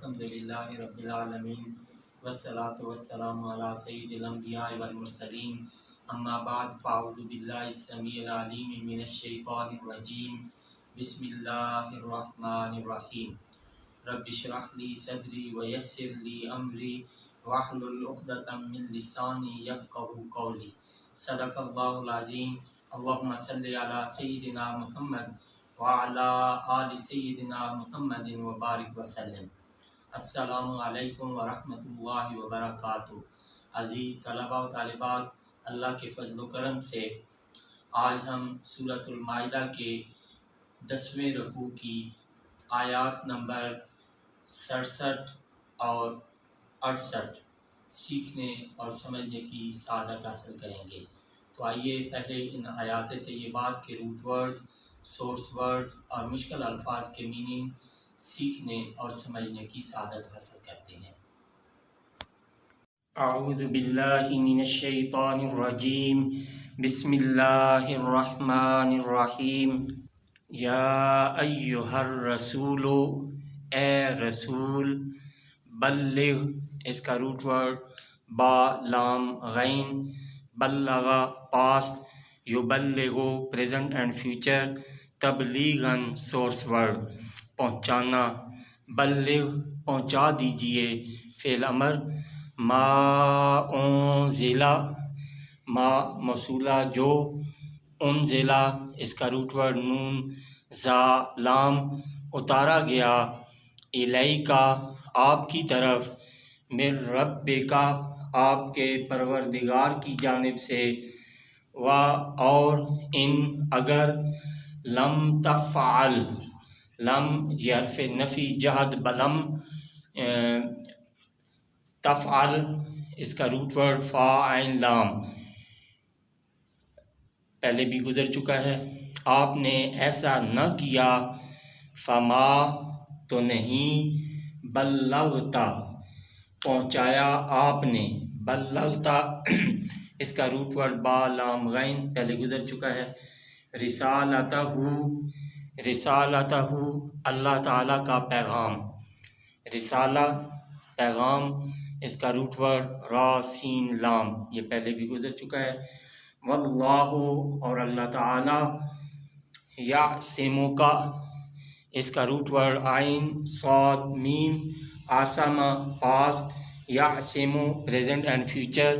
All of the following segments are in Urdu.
الحمدللہ رب العالمین والصلاة والسلام علی سید الانبیاء والمرسلین اما بعد فاعوذ باللہ السمیع العلیم من الشیطان الرجیم بسم اللہ الرحمن الرحیم رب اشرح لی صدری ویسر لی امری واحلل عقدۃ من لسانی یفقهوا قولی صدق اللہ العظیم اللہم صلی علی سیدنا محمد وعلی آل سیدنا محمد وبارک وسلم۔ السلام علیکم ورحمۃ اللہ وبرکاتہ۔ عزیز طلباء و طالبات، اللہ کے فضل و کرم سے آج ہم سورۃ المائدہ کے 10ویں رکوع کی آیات نمبر 67 اور 68 سیکھنے اور سمجھنے کی سعادت حاصل کریں گے۔ تو آئیے پہلے ان آیات طیبات کے روٹ ورڈز، سورس ورڈز اور مشکل الفاظ کے میننگ سیکھنے اور سمجھنے کی سعادت حاصل کرتے ہیں۔ اعوذ باللہ من الشیطان الرجیم، بسم اللہ الرحمن الرحیم۔ یا ایہا الرسول، اے رسول، بلغ، اس کا روٹ ورڈ با لام غین، بلغ پاسٹ، یبلغ پریزنٹ اینڈ فیوچر، تبلیغاً سورس ورڈ پہنچانا، بلغ پہنچا دیجئے، فعل امر، ما انزلہ، ما موصولہ جو، انزلہ اس کا روٹ ورڈ نون زا لام، اتارا گیا، الیکا آپ کی طرف، من ربکا آپ کے پروردگار کی جانب سے، و اور ان اگر، لم تفعل، لم یہ حرف نفی جہد بلم، تفعل اس کا روٹ ورڈ فا عین لام، پہلے بھی گزر چکا ہے، آپ نے ایسا نہ کیا، فما تو نہیں، بلغتا پہنچایا آپ نے، بلغتا اس کا روٹ ورڈ با لام غین پہلے گزر چکا ہے، رسالتہ، رسالتہ اللہ تعالیٰ کا پیغام، رسالہ پیغام اس کا روٹ ورڈ را سین لام یہ پہلے بھی گزر چکا ہے، واللہ اور اللہ تعالیٰ، یعصمک اس کا روٹ ورڈ عین صاد میم، عصمہ پاسٹ، یعصم پریزنٹ اینڈ فیوچر،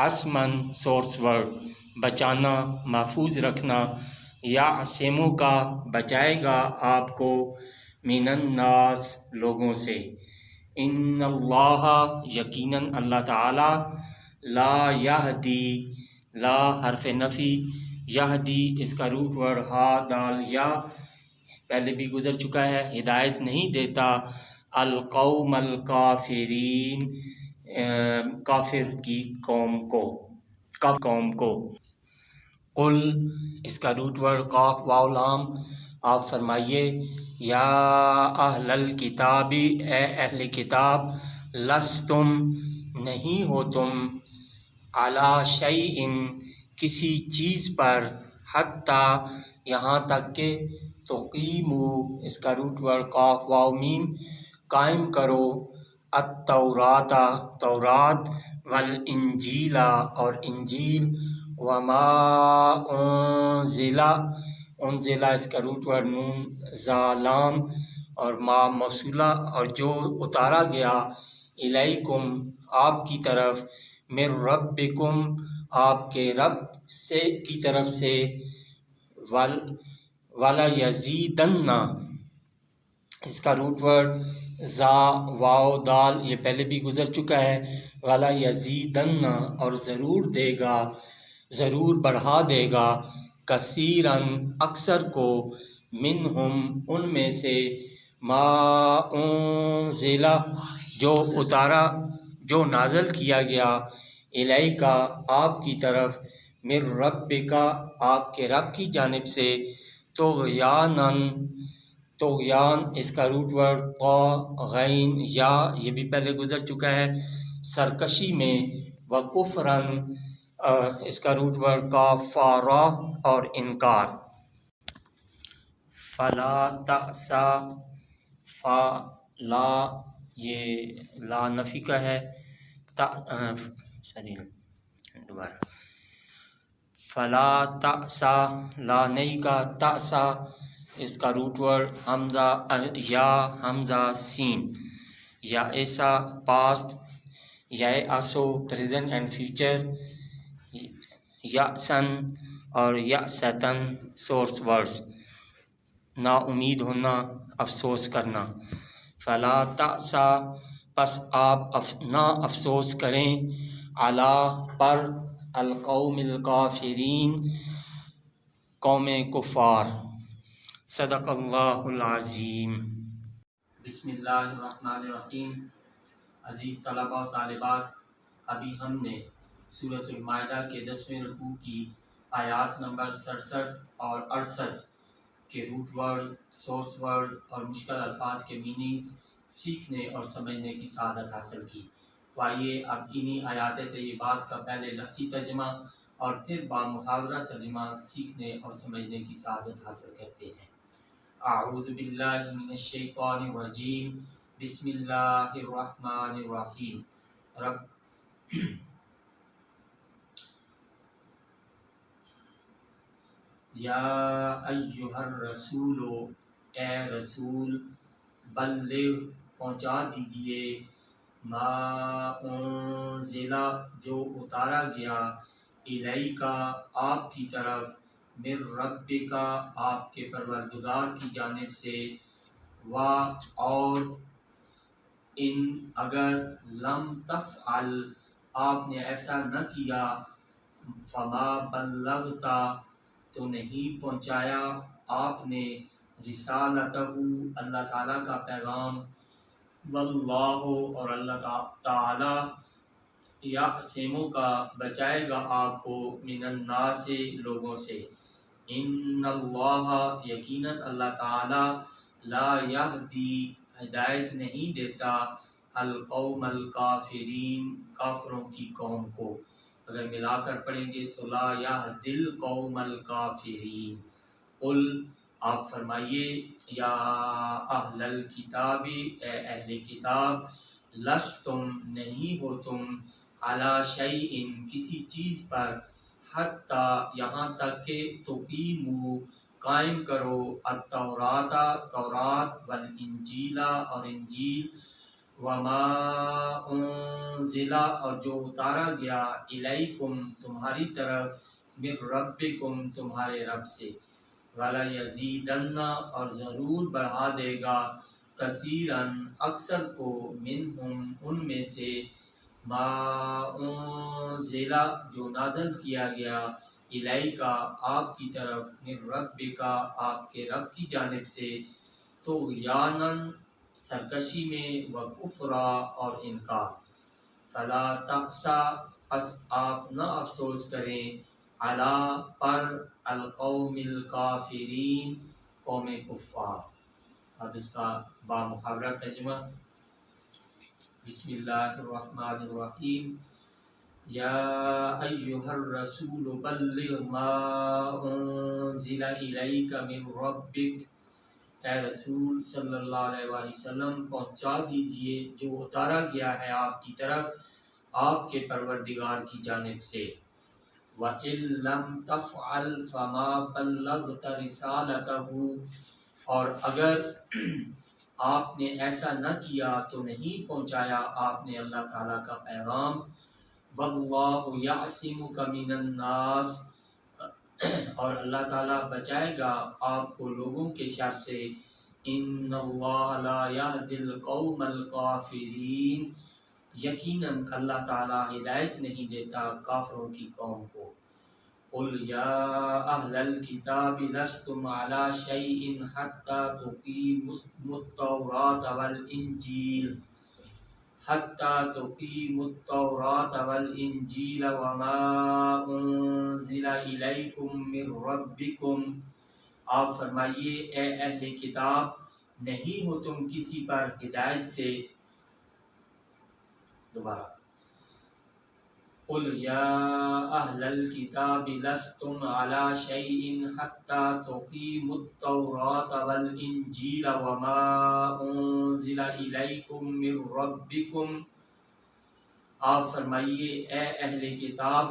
عصماً سورس ورڈ بچانا، محفوظ رکھنا، یعصمک بچائے گا آپ کو، من الناس لوگوں سے، ان اللہ یقیناً اللہ تعالی، لا یہدی، لا حرف نفی، یہدی اس کا روٹ ورڈ ہا دال یا پہلے بھی گزر چکا ہے، ہدایت نہیں دیتا، القوم الکافرین کافر کی قوم کو، قوم کو، قل اس کا روٹ ورڈ قاف واو لام، آپ فرمائیے، یا اہل الکتاب اے اہل کتاب، لستم نہیں ہو تم، علی شیء کسی چیز پر، حتیٰ یہاں تک کہ، تقیموا اس کا روٹ ورڈ قاف واو میم، قائم کرو، التوراۃ تورات، والانجیل اور انجیل، وما انزل، انزل اس کا روٹ ورڈ نون زا لام اور ما موصولہ اور جو اتارا گیا، الیکم آپ کی طرف، من ربکم آپ کے رب سے کی طرف سے، وَلَيَزِيدَنَّ اس کا روٹ ورڈ زا واو دال یہ پہلے بھی گزر چکا ہے، وَلَيَزِيدَنَّ اور ضرور دے گا، ضرور بڑھا دے گا، کثیراً اکثر کو، منہم ان میں سے، ما انزل جو اتارا، جو نازل کیا گیا، الیکا آپ کی طرف، من ربکا آپ کے رب کی جانب سے، طغیاناً طغیان اس کا روٹ ورڈ طا غین یا یہ بھی پہلے گزر چکا ہے، سرکشی میں، وکفراً اس کا روٹ ورڈ کاف فا را اور انکار، فلا تأسا فا لا یہ لا نفی کا ہے، دوبارہ فلا تأسا، لا نہیں کا، تأسا اس کا روٹ ورڈ حمزہ یا حمزہ سین، یا ایسا پاسٹ، یا آسو پریزنٹ اینڈ فیوچر، یا سن اور یا ستن سورس ورڈز، نا امید ہونا، افسوس کرنا۔ فلا تأسا پس آپ نہ افسوس کریں، علی پر، القوم الکافرین قوم کفار۔ صدق اللہ العظیم۔ بسم اللہ الرحمن الرحیم۔ عزیز طلباء و طالبات، ابھی ہم نے سورۃ المائدہ کے 10ویں رکوع کی آیات نمبر 67 اور 68 کے روٹ ورڈز، سورس ورڈز اور مشکل الفاظ کے میننگز سیکھنے اور سمجھنے کی سعادت حاصل کی۔ تو آئیے اب انہی آیات طیبات کا پہلے لفظی ترجمہ اور پھر بامحاورہ ترجمہ سیکھنے اور سمجھنے کی سعادت حاصل کرتے ہیں۔ اعوذ باللہ من الشیطان الرجیم، بسم اللہ الرحمن الرحیم۔ یا ایہا الرسول، اے رسول، بلغ پہنچا دیجئے، ما انزل جو اتارا گیا، الیک آپ کی طرف، من ربک آپ کے پروردگار کی جانب سے، و اور ان اگر لم تفعل آپ نے ایسا نہ کیا، فما بلغتا تو نہیں پہنچایا آپ نے، رسالتہ اللہ تعالیٰ کا پیغام، واللہ اور اللہ تعالی یعصمک کا بچائے گا آپ کو، من الناس لوگوں سے، ان اللہ یقیناً اللہ تعالی، لا یہدی ہدایت نہیں دیتا، القوم الکافرین کافروں کی قوم کو۔ اگر ملا کر پڑھیں گے تو لا یہدی القوم الکافرین۔ قل آپ فرمائیے، یا اہل الکتاب اے اہل کتاب، لستم نہیں ہو تم، علی شیء کسی چیز پر، حتی یہاں تک کہ تقیموا قائم کرو، التوراۃ تورات، والانجیل اور انجیل، وما انزل اور جو اتارا گیا، الیکم تمہاری طرف، من ربکم تمہارے رب سے، وَلَيَزِيدَنَّ اور ضرور بڑھا دے گا، کثیراً اکثر کو، منہم ان میں سے، ما انزل جو نازل کیا گیا، الیک آپ کی طرف، من ربک آپ کے رب کی جانب سے، طغیاناً سرکشی میں، وکفرا اور انکار، فلا تأسا پس آپ نہ افسوس کریں، علی پر، القوم الکافرین قوم کفار۔ اب اس کا بامحاورہ ترجمہ، بسم اللہ الرحمن الرحیم۔ یا ایہا الرسول بلغ ما انزل الیک من ربک، اے رسول صلی اللہ علیہ وآلہ وسلم پہنچا دیجئے جو اتارا گیا ہے آپ کی طرف آپ کے پروردگار کی جانب سے، وَإِن لَّمْ تَفْعَلْ فَمَا بَلَّغْتَ رِسَالَتَهُ اور اگر آپ نے ایسا نہ کیا تو نہیں پہنچایا آپ نے اللہ تعالیٰ کا پیغام، وَاللَّهُ يَعْصِمُكَ مِنَ النَّاسِ اور اللہ تعالیٰ بچائے گا آپ کو لوگوں کے شر سے، ان اللہ لا یہدی القوم الکافرین یقیناً اللہ تعالیٰ ہدایت نہیں دیتا کافروں کی قوم کو۔ قل یا اہل الکتاب لستم علی شیء حتی تقیموا التوراۃ والانجیل وما انزل الیکم من ربکم۔ آپ فرمائیے، اے اہل کتاب نہیں ہو تم کسی پر ہدایت سے، دوبارہ قل یا اہل الکتاب لستم علی شیء حتی تقیموا التوراۃ والانجیل وما انزل الیکم من ربکم، آپ فرمائیے اے اہل کتاب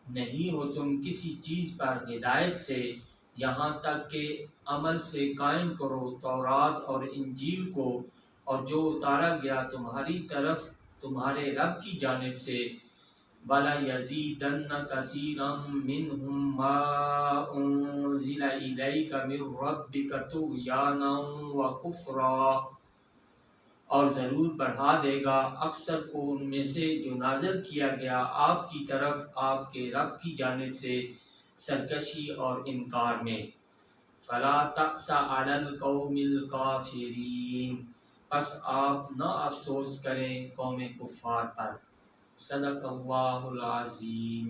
نہیں ہو تم کسی چیز پر ہدایت سے یہاں تک کہ عمل سے قائم کرو تورات اور انجیل کو اور جو اتارا گیا تمہاری طرف تمہارے رب کی جانب سے، وَلَيَزِيدَنَّ كَثِيرًا مِّنْهُم مَّا أُنزِلَ إِلَيْكَ مِن رَّبِّكَ طُغْيَانًا وَكُفْرًا، اور ضرور بڑھا دے گا اکثر کو ان میں سے جو نازل کیا گیا آپ کی طرف آپ کے رب کی جانب سے سرکشی اور انکار میں۔ فَلَا تَأْسَ عَلَى الْقَوْمِ الْكَافِرِينَ، پس آپ نہ افسوس کریں قوم کفار پر۔ صدق اللہ العظیم۔